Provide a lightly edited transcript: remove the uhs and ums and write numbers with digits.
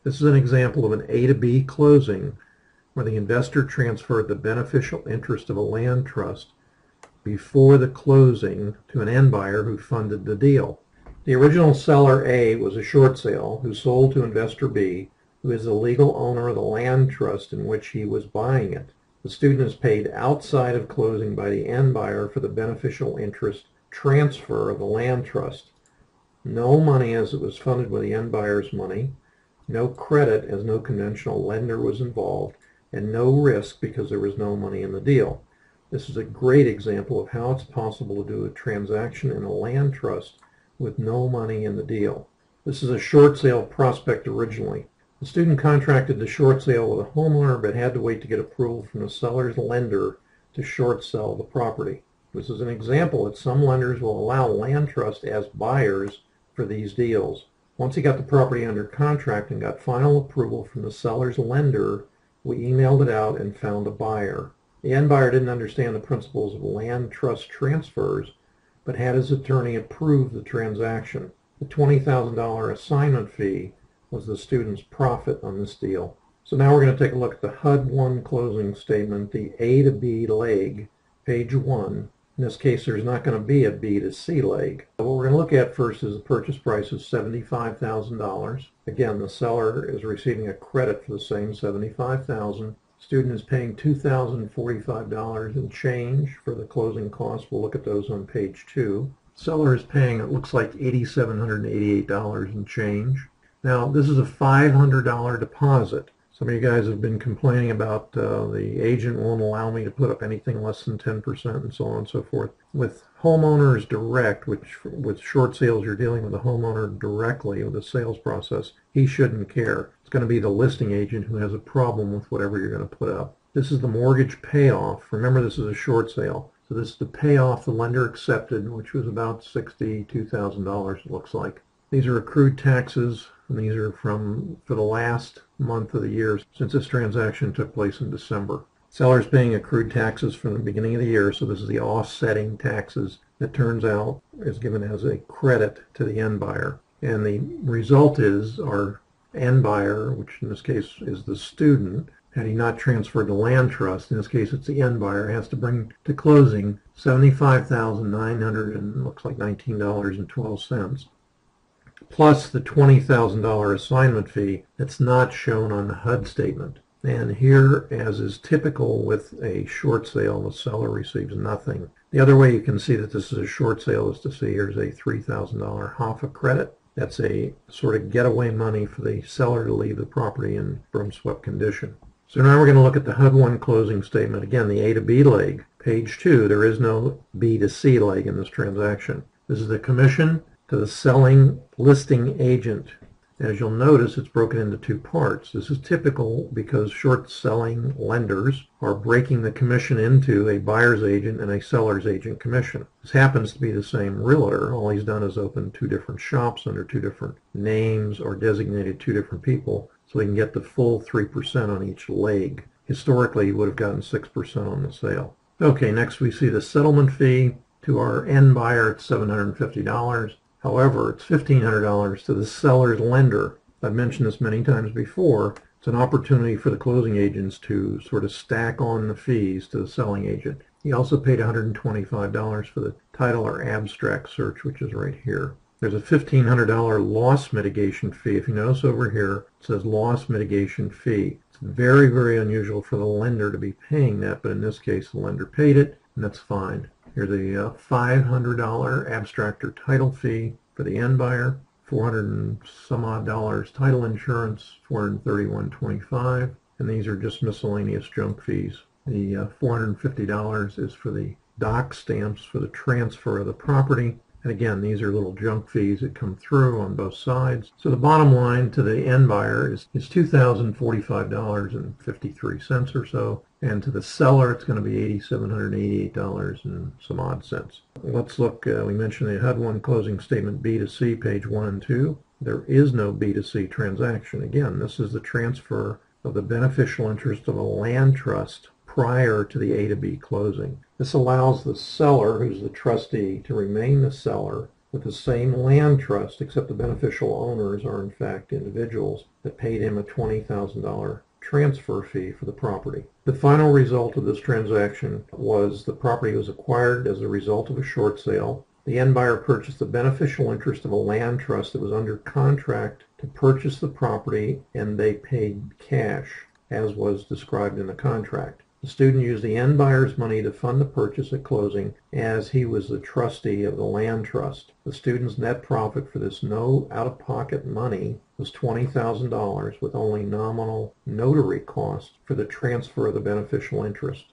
This is an example of an A to B closing where the investor transferred the beneficial interest of a land trust before the closing to an end buyer who funded the deal. The original seller A was a short sale who sold to investor B, who is the legal owner of the land trust in which he was buying it. The student is paid outside of closing by the end buyer for the beneficial interest transfer of the land trust. No money, as it was funded with the end buyer's money, no credit as no conventional lender was involved, and no risk because there was no money in the deal. This is a great example of how it's possible to do a transaction in a land trust with no money in the deal. This is a short sale prospect originally. The student contracted the short sale with a homeowner but had to wait to get approval from the seller's lender to short sell the property. This is an example that some lenders will allow land trust as buyers for these deals. Once he got the property under contract and got final approval from the seller's lender, we emailed it out and found a buyer. The end buyer didn't understand the principles of land trust transfers, but had his attorney approve the transaction. The $20,000 assignment fee was the student's profit on this deal. So now we're going to take a look at the HUD-1 closing statement, the A to B leg, page 1. In this case, there's not going to be a B to C leg. What we're going to look at first is the purchase price of $75,000. Again, the seller is receiving a credit for the same $75,000. Student is paying $2,045 in change for the closing costs. We'll look at those on page 2. Seller is paying, it looks like, $8,788 in change. Now, this is a $500 deposit. Some of you guys have been complaining about the agent won't allow me to put up anything less than 10% and so on and so forth. With homeowners direct, which with short sales you're dealing with the homeowner directly with the sales process, he shouldn't care. It's going to be the listing agent who has a problem with whatever you're going to put up. This is the mortgage payoff. Remember, this is a short sale. So this is the payoff the lender accepted, which was about $62,000 it looks like. These are accrued taxes, and these are for the last month of the year since this transaction took place in December. Seller's paying accrued taxes from the beginning of the year, so this is the offsetting taxes that turns out is given as a credit to the end buyer. And the result is our end buyer, which in this case is the student, had he not transferred the land trust, in this case it's the end buyer, has to bring to closing $75,900 and looks like $19.12. Plus the $20,000 assignment fee that's not shown on the HUD statement. And here, as is typical with a short sale, the seller receives nothing. The other way you can see that this is a short sale is to see here's a $3,000 HOFA credit. That's a sort of getaway money for the seller to leave the property in broom-swept condition. So now we're going to look at the HUD-1 closing statement. Again, the A to B leg, page 2. There is no B to C leg in this transaction. This is the commission to the selling listing agent. As you'll notice, it's broken into two parts. This is typical because short selling lenders are breaking the commission into a buyer's agent and a seller's agent commission. This happens to be the same realtor. All he's done is open two different shops under two different names or designated two different people so he can get the full 3% on each leg. Historically, he would have gotten 6% on the sale. Okay, next we see the settlement fee. To our end buyer, it's $750. However, it's $1,500 to the seller's lender. I've mentioned this many times before. It's an opportunity for the closing agents to sort of stack on the fees to the selling agent. He also paid $125 for the title or abstract search, which is right here. There's a $1,500 loss mitigation fee. If you notice over here, it says loss mitigation fee. It's very, very unusual for the lender to be paying that, but in this case, the lender paid it, and that's fine. Here's a $500 abstract or title fee for the end buyer, $400 and some odd title insurance, $431.25, and these are just miscellaneous junk fees. The $450 is for the doc stamps for the transfer of the property. And again, these are little junk fees that come through on both sides. So the bottom line to the end buyer is $2,045.53 or so. And to the seller, it's going to be $8,788 and some odd cents. Let's look, we mentioned the HUD-1 closing statement B to C, page 1 and 2. There is no B to C transaction. Again, this is the transfer of the beneficial interest of a land trust prior to the A to B closing. This allows the seller, who's the trustee, to remain the seller with the same land trust, except the beneficial owners are in fact individuals that paid him a $20,000 transfer fee for the property. The final result of this transaction was the property was acquired as a result of a short sale. The end buyer purchased the beneficial interest of a land trust that was under contract to purchase the property, and they paid cash, as was described in the contract. The student used the end buyer's money to fund the purchase at closing, as he was the trustee of the land trust. The student's net profit for this no out-of-pocket money was $20,000, with only nominal notary costs for the transfer of the beneficial interest.